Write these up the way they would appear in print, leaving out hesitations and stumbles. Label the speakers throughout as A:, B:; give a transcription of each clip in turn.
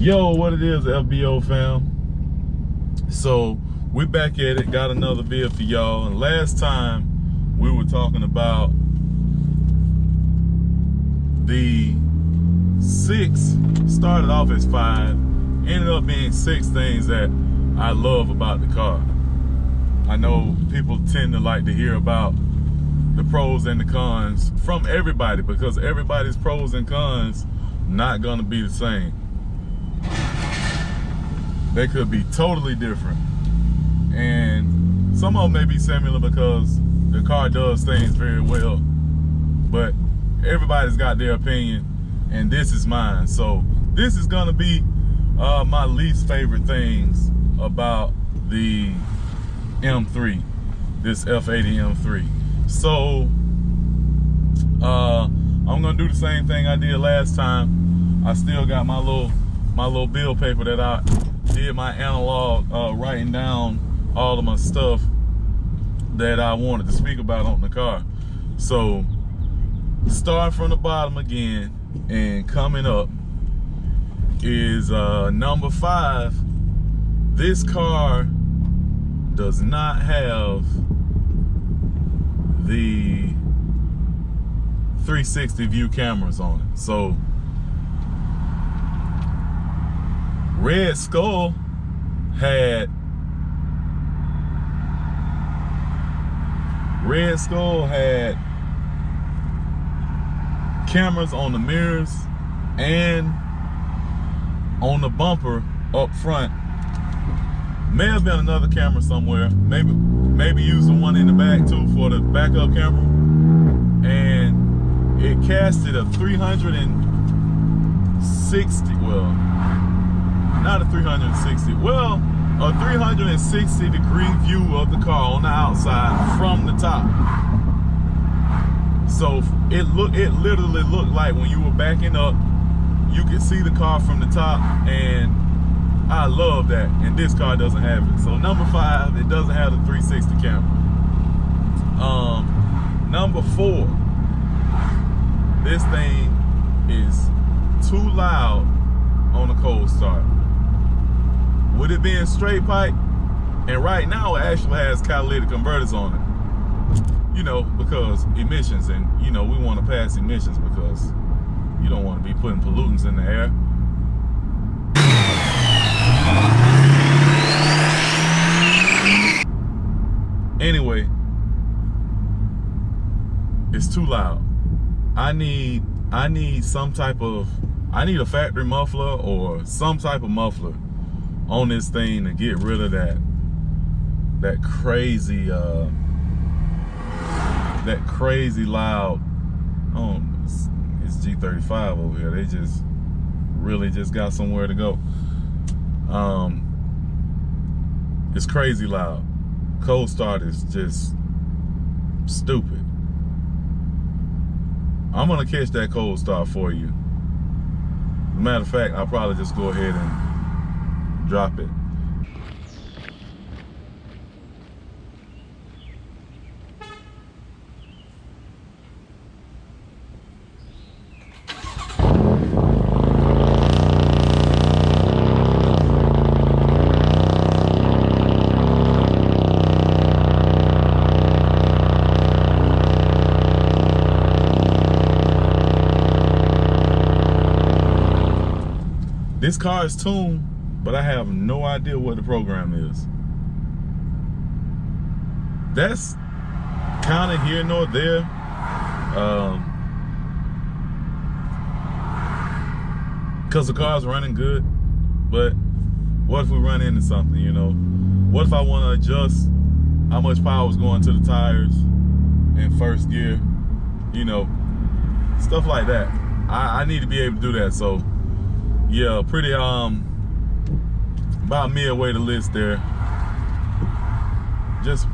A: Yo, what it is, FBO fam. So we're back at it, got another video for y'all. And last time we were talking about the 6, started off as 5, ended up being 6 things that I love about the car. I know people tend to like to hear about the pros and the cons from everybody, because everybody's pros and cons not gonna be the same. They could be totally different, and some of them may be similar because the car does things very well, but everybody's got their opinion, and this is mine. So this is gonna be my least favorite things about the M3, this F80 M3. So I'm gonna do the same thing I did last time. I still got my little bill paper that I did my analog, writing down all of my stuff that I wanted to speak about on the car. So starting from the bottom again and coming up is number 5. This car does not have the 360 view cameras on it. So Red Skull had cameras on the mirrors and on the bumper up front. May have been another camera somewhere. Maybe use the one in the back too for the backup camera. And it casted a 360, well, not a 360, well, a 360 degree view of the car on the outside from the top. So it literally looked like when you were backing up, you could see the car from the top, and I love that. And this car doesn't have it. So number 5, it doesn't have the 360 camera. Number 4, this thing is too loud on a cold start. With it being straight pipe, and right now it actually has catalytic converters on it. You know, because emissions, and you know, we want to pass emissions because you don't want to be putting pollutants in the air. Anyway, it's too loud. I need some type of, I need a factory muffler or some type of muffler on this thing to get rid of that crazy loud. Oh, it's G35 over here. They just really just got somewhere to go. It's crazy loud. Cold start is just stupid. I'm gonna catch that cold start for you. Matter of fact, I'll probably just go ahead and drop it. This car is tuned, but I have no idea what the program is. That's kind of here nor there. Because the car's running good, but what if we run into something, you know? What if I want to adjust how much power is going to the tires in first gear? You know, stuff like that. I need to be able to do that. So yeah, pretty about midway the list there.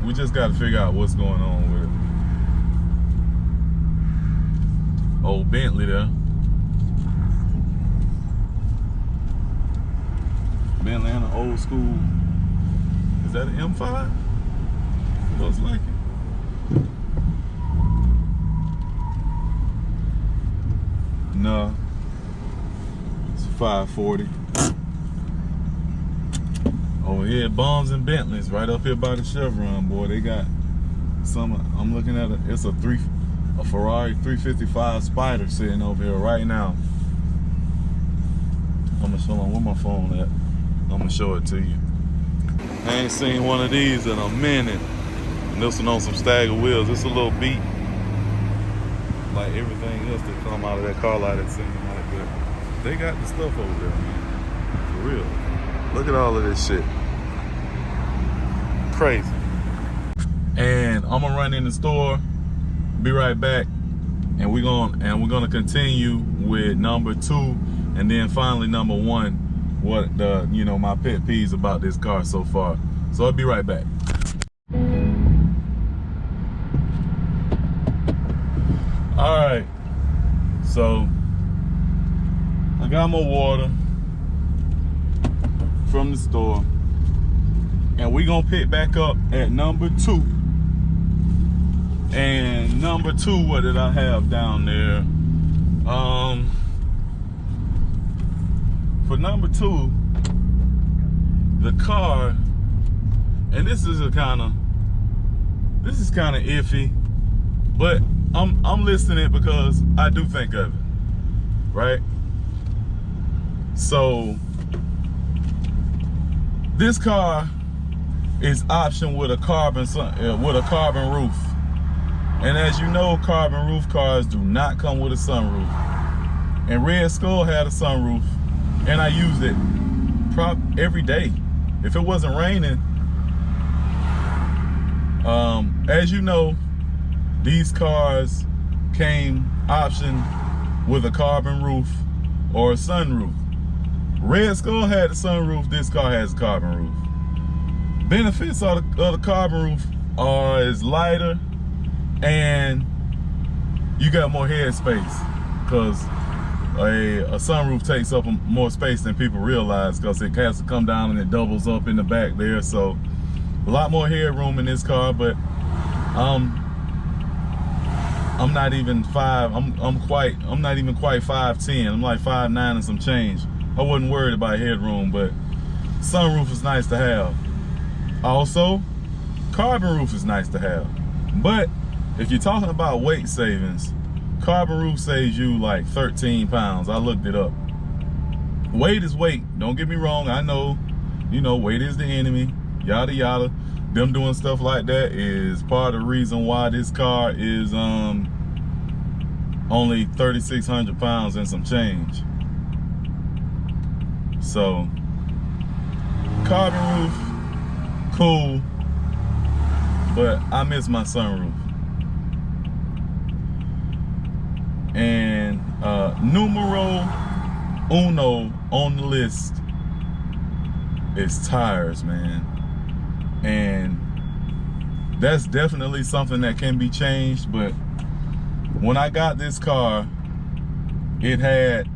A: We just got to figure out what's going on with it. Old Bentley there. Bentley and an old school. Is that an M5? Looks like it. No, it's 540. Over here, Bombs and Bentleys, right up here by the Chevron, boy. They got some. I'm looking at it. It's a Ferrari 355 Spider sitting over here right now. I'm gonna show them where my phone at. I'm gonna show it to you. I ain't seen one of these in a minute. And this one on some stagger wheels. It's a little beat, like everything else that come out of that car lot. It seems like, but they got the stuff over there, man. For real. Look at all of this shit. Crazy. And I'm gonna run in the store, be right back, and we're gonna continue with number 2, and then finally number 1. What the my pet peeves about this car so far. So I'll be right back. All right. So I got my water from the store, and we gonna pick back up at number 2. And number 2, what did I have down there? For number 2, the car, and this is kind of iffy, but I'm listing it because I do think of it, right? So this car is optioned with a carbon roof, and as you know, carbon roof cars do not come with a sunroof. And Red Skull had a sunroof, and I used it every day. If it wasn't raining, as you know, these cars came optioned with a carbon roof or a sunroof. Red Skull had a sunroof, this car has a carbon roof. Benefits of the carbon roof is lighter, and you got more head space, because a sunroof takes up more space than people realize, because it has to come down and it doubles up in the back there. So a lot more headroom in this car, but I'm not even I'm not even quite 5'10". I'm like 5'9" and some change. I wasn't worried about headroom, but sunroof is nice to have. Also, carbon roof is nice to have. But if you're talking about weight savings, carbon roof saves you like 13 pounds. I looked it up. Weight is weight. Don't get me wrong. I know, weight is the enemy. Yada yada. Them doing stuff like that is part of the reason why this car is only 3,600 pounds and some change. So carbon roof, cool, but I miss my sunroof. And numero uno on the list is tires, man. And that's definitely something that can be changed. But when I got this car, it had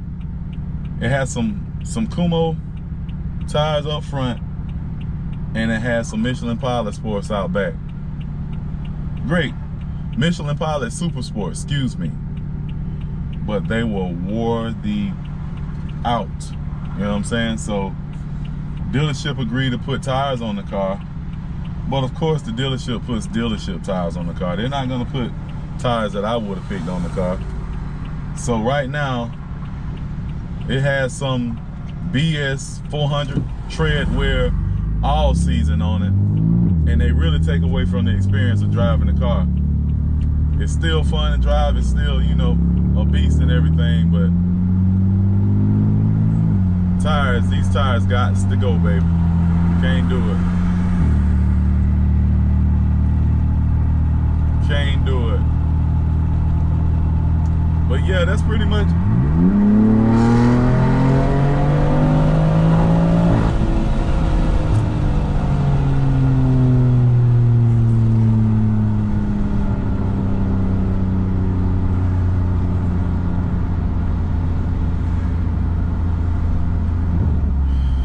A: some Kumo tires up front, and it had some Michelin Pilot Sports out back. Great. Michelin Pilot Super Sport, excuse me. But they were wore the out. You know what I'm saying? So dealership agreed to put tires on the car. But of course the dealership puts dealership tires on the car. They're not gonna put tires that I would have picked on the car. So right now, it has some BS 400 tread wear all season on it. And they really take away from the experience of driving the car. It's still fun to drive, it's still, a beast and everything, but these tires got to go, baby. Can't do it. Can't do it. But yeah, that's pretty much.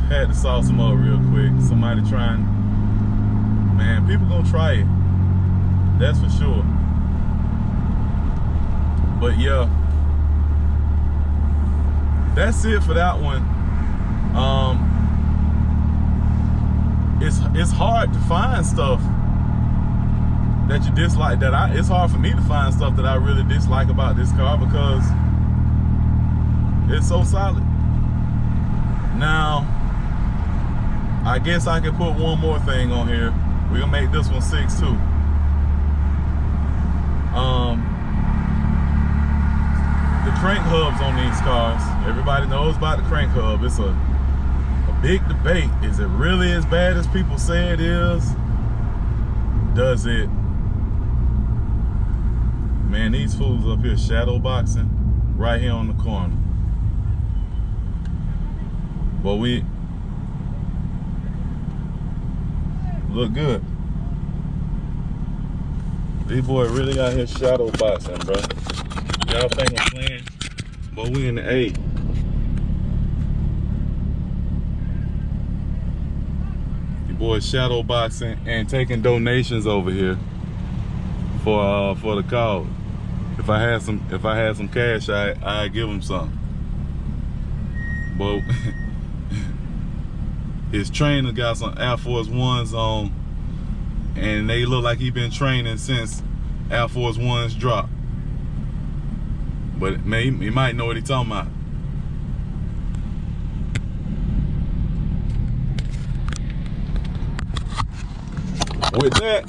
A: Had to sauce them up real quick. Somebody trying, man, people gonna try it. That's for sure. But yeah, that's it for that one. it's hard to find stuff that you dislike. It's hard for me to find stuff that I really dislike about this car because it's so solid. Now, I guess I can put one more thing on here. We're gonna make this one 6 too. The crank hubs on these cars. Everybody knows about the crank hub. It's a big debate. Is it really as bad as people say it is? Does it? Man, these fools up here shadow boxing right here on the corner. But we look good. These boys really out here shadow boxing, bro. Y'all think I'm playing? But we in the A. You boys shadow boxing and taking donations over here for the cause. If I had some cash, I'd give him some. But his trainer got some Air Force Ones on, and they look like he been training since Air Force Ones dropped. But he might know what he talking about. With that,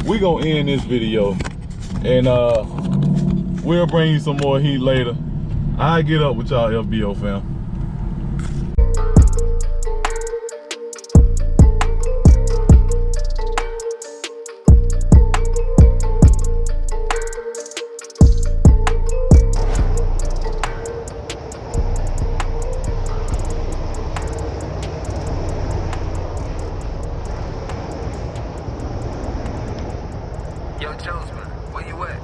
A: we gonna end this video, and we'll bring you some more heat later. I'll get up with y'all, FBO fam.
B: Yo, Jonesman, where you at?